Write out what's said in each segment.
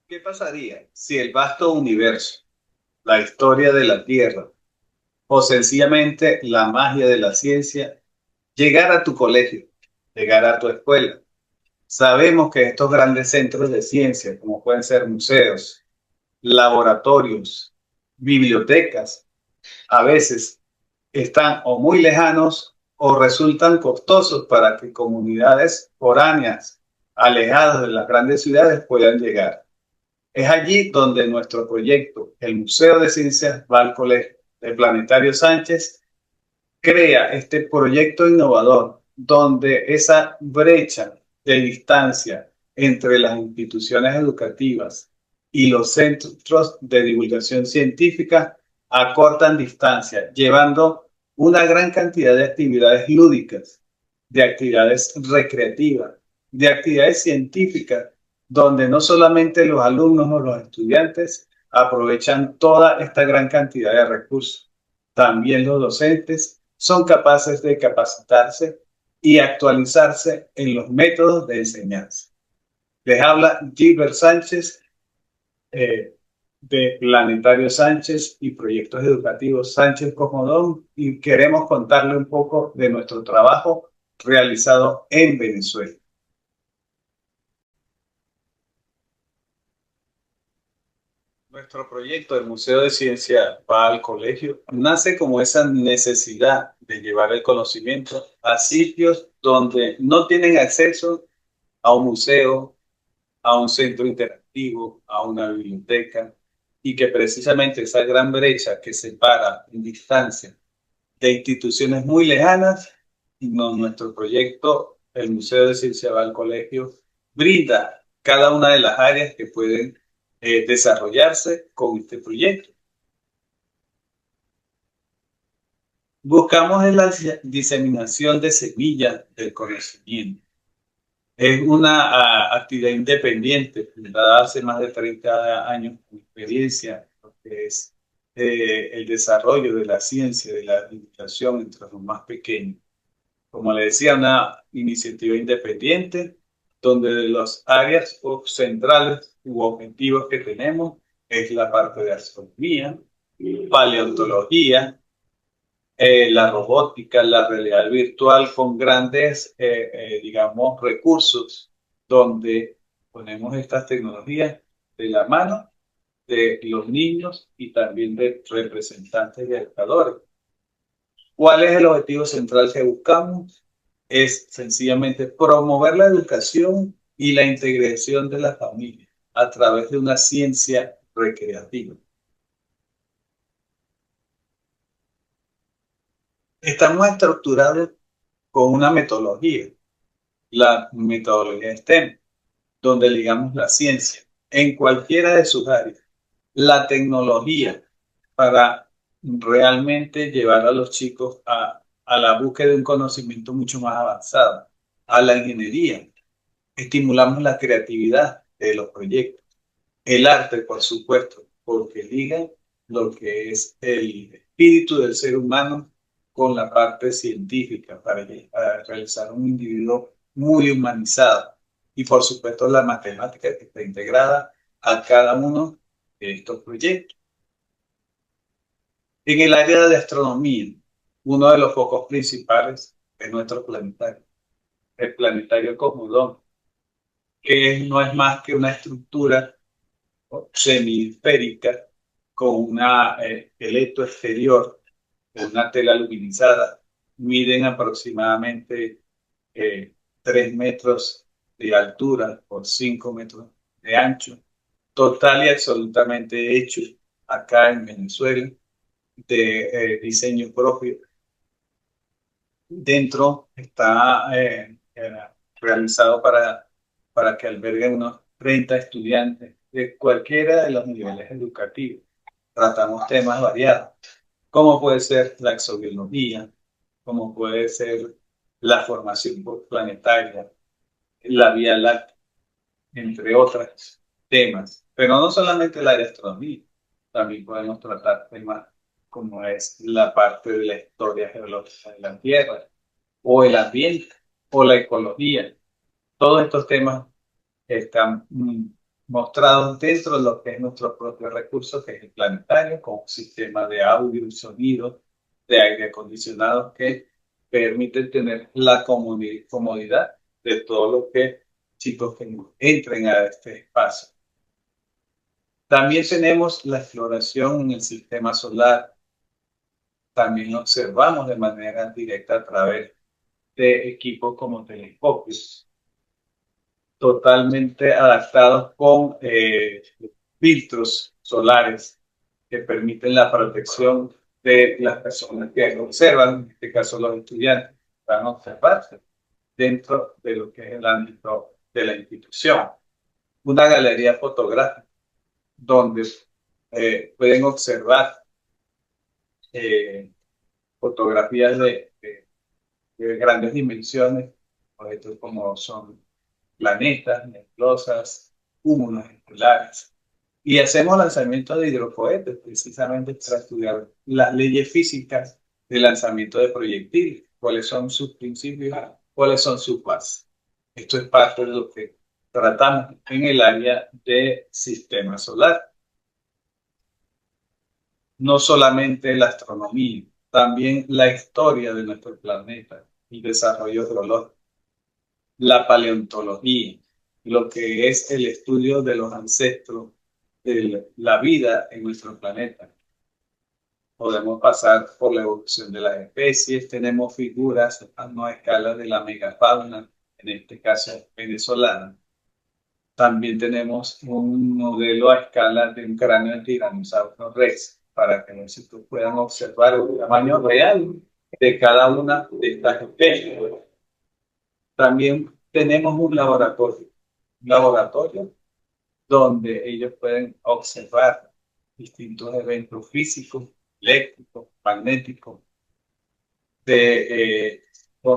¿Qué pasaría si el vasto universo, la historia de la Tierra o sencillamente la magia de la ciencia llegara a tu colegio, llegara a tu escuela? Sabemos que estos grandes centros de ciencia, como pueden ser museos, laboratorios, bibliotecas, a veces están o muy lejanos o resultan costosos para que comunidades foráneas, alejadas de las grandes ciudades, puedan llegar. Es allí donde nuestro proyecto, el Museo de Ciencias va al Colegio de Planetario Sánchez, crea este proyecto innovador donde esa brecha de distancia entre las instituciones educativas y los centros de divulgación científica acortan distancia, llevando una gran cantidad de actividades lúdicas, de actividades recreativas, de actividades científicas, donde no solamente los alumnos o los estudiantes aprovechan toda esta gran cantidad de recursos, también los docentes son capaces de capacitarse y actualizarse en los métodos de enseñanza. Les habla Gilbert Sánchez, eh, de Planetario Sánchez y Proyectos Educativos Sánchez Cosmodón, y queremos contarle un poco de nuestro trabajo realizado en Venezuela. Nuestro proyecto del Museo de Ciencia va al colegio nace como esa necesidad de llevar el conocimiento a sitios donde no tienen acceso a un museo, a un centro interactivo, a una biblioteca, y que precisamente esa gran brecha que separa en distancia de instituciones muy lejanas, nuestro proyecto, el Museo de Ciencia va al Colegio, brinda cada una de las áreas que pueden desarrollarse con este proyecto. Buscamos en la diseminación de semillas del conocimiento. Es una actividad independiente, fundada hace más de 30 años, con experiencia, lo que es el desarrollo de la ciencia, de la divulgación entre los más pequeños. Como le decía, una iniciativa independiente, donde de las áreas centrales u objetivos que tenemos es la parte de astronomía, paleontología, la robótica, la realidad virtual con grandes, digamos, recursos donde ponemos estas tecnologías de la mano de los niños y también de representantes y educadores. ¿Cuál es el objetivo central que buscamos? Es sencillamente promover la educación y la integración de la familia a través de una ciencia recreativa. Estamos estructurados con una metodología, la metodología STEM, donde ligamos la ciencia en cualquiera de sus áreas, la tecnología para realmente llevar a los chicos a la búsqueda de un conocimiento mucho más avanzado, a la ingeniería. Estimulamos la creatividad de los proyectos, el arte, por supuesto, porque liga lo que es el espíritu del ser humano con la parte científica para realizar un individuo muy humanizado. Y por supuesto la matemática que está integrada a cada uno de estos proyectos. En el área de astronomía, uno de los focos principales es nuestro planetario, el planetario Cosmodón, que no es más que una estructura semiesférica con un esqueleto exterior, con una tela luminizada. Miden aproximadamente 3 metros de altura por 5 metros de ancho, total y absolutamente hecho acá en Venezuela, de diseño propio. Dentro está realizado para que albergue unos 30 estudiantes de cualquiera de los niveles educativos. Tratamos temas variados, como puede ser la exobiología, como puede ser la formación planetaria, la Vía Láctea, entre otros temas. Pero no solamente la de astronomía, también podemos tratar temas como es la parte de la historia geológica de la Tierra, o el ambiente, o la ecología. Todos estos temas están mostrados dentro de lo que es nuestro propio recurso, que es el planetario, con un sistema de audio y sonido, de aire acondicionado que permite tener la comodidad de todo lo que chicos que entren a este espacio. También tenemos la exploración en el sistema solar. También observamos de manera directa a través de equipos como telescopios, totalmente adaptados con filtros solares que permiten la protección de las personas que observan, en este caso los estudiantes, van a observarse dentro de lo que es el ámbito de la institución. Una galería fotográfica donde pueden observar eh, fotografías de grandes dimensiones, objetos como son planetas, nebulosas, cúmulos estelares. Y hacemos lanzamientos de hidrocohetes precisamente para estudiar las leyes físicas de lanzamiento de proyectiles, cuáles son sus principios, cuáles son sus bases. Esto es parte de lo que tratamos en el área de sistema solar. No solamente la astronomía, también la historia de nuestro planeta, el desarrollo geológico, la paleontología, lo que es el estudio de los ancestros de la vida en nuestro planeta. Podemos pasar por la evolución de las especies, tenemos figuras a una escala de la megafauna, en este caso venezolana. También tenemos un modelo a escala de un cráneo de tiranosaurio rex, para que los chicos puedan observar el tamaño real de cada una de estas especies. También tenemos un laboratorio donde ellos pueden observar distintos eventos físicos, eléctricos, magnéticos, de,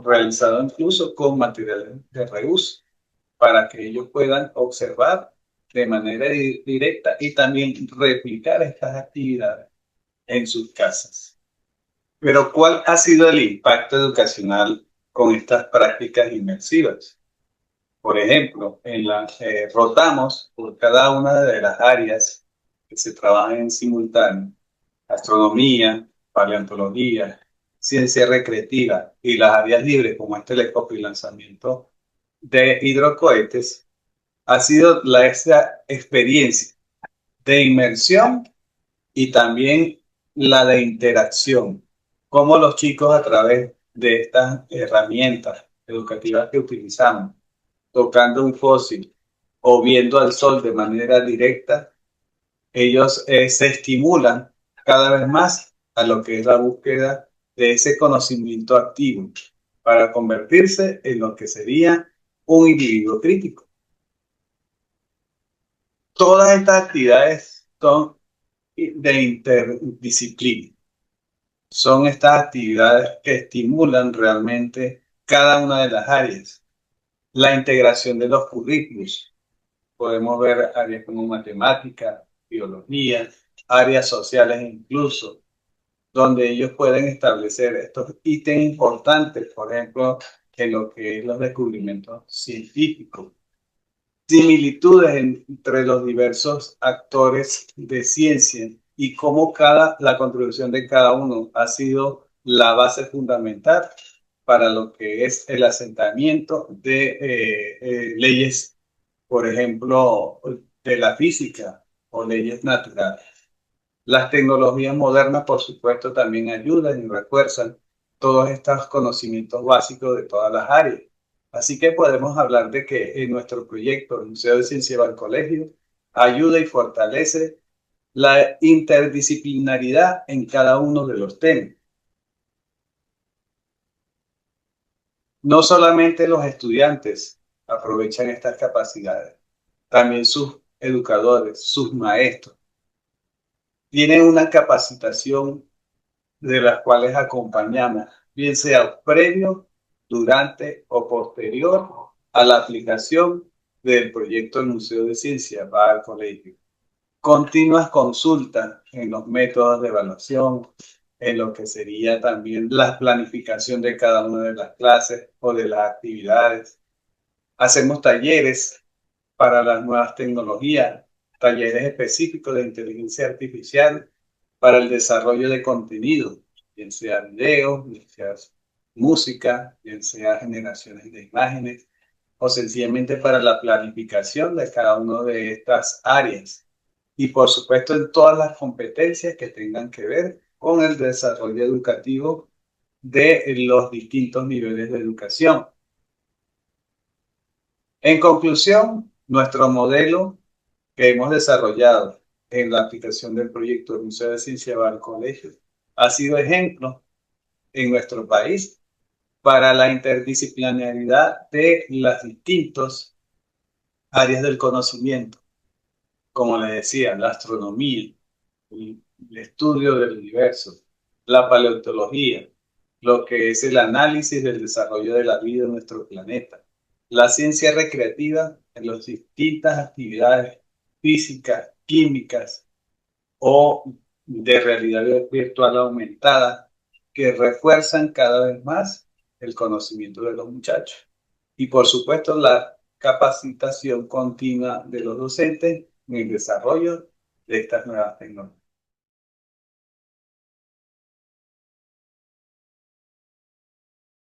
realizado incluso con materiales de reuso, para que ellos puedan observar de manera directa y también replicar estas actividades en sus casas. Pero ¿cuál ha sido el impacto educacional con estas prácticas inmersivas? Por ejemplo, rotamos por cada una de las áreas que se trabajan en simultáneo: astronomía, paleontología, ciencia recreativa y las áreas libres como el telescopio y lanzamiento de hidrocohetes. Ha sido esa experiencia de inmersión y también la de interacción, cómo los chicos a través de estas herramientas educativas que utilizamos, tocando un fósil o viendo al sol de manera directa, ellos se estimulan cada vez más a lo que es la búsqueda de ese conocimiento activo para convertirse en lo que sería un individuo crítico. Todas estas actividades son de interdisciplina. Son estas actividades que estimulan realmente cada una de las áreas. La integración de los currículos. Podemos ver áreas como matemática, biología, áreas sociales incluso, donde ellos pueden establecer estos ítems importantes, por ejemplo, en lo que es los descubrimientos científicos, similitudes entre los diversos actores de ciencia y cómo la contribución de cada uno ha sido la base fundamental para lo que es el asentamiento de leyes, por ejemplo, de la física o leyes naturales. Las tecnologías modernas, por supuesto, también ayudan y refuerzan todos estos conocimientos básicos de todas las áreas. Así que podemos hablar de que en nuestro proyecto, el Museo de Ciencia del Colegio, ayuda y fortalece la interdisciplinaridad en cada uno de los temas. No solamente los estudiantes aprovechan estas capacidades, también sus educadores, sus maestros, tienen una capacitación de las cuales acompañamos, bien sea previo, durante o posterior a la aplicación del proyecto del Museo de Ciencia para el colegio. Continuas consultas en los métodos de evaluación, en lo que sería también la planificación de cada una de las clases o de las actividades. Hacemos talleres para las nuevas tecnologías, talleres específicos de inteligencia artificial para el desarrollo de contenido, bien sea video, bien sea música, bien sea generaciones de imágenes, o sencillamente para la planificación de cada una de estas áreas. Y por supuesto en todas las competencias que tengan que ver con el desarrollo educativo de los distintos niveles de educación. En conclusión, nuestro modelo que hemos desarrollado en la aplicación del proyecto del Museo de Ciencia del Colegio ha sido ejemplo en nuestro país para la interdisciplinaridad de las distintas áreas del conocimiento, como les decía, la astronomía, el estudio del universo, la paleontología, lo que es el análisis del desarrollo de la vida en nuestro planeta, la ciencia recreativa en las distintas actividades físicas, químicas o de realidad virtual aumentada que refuerzan cada vez más el conocimiento de los muchachos. Y por supuesto la capacitación continua de los docentes en el desarrollo de estas nuevas tecnologías.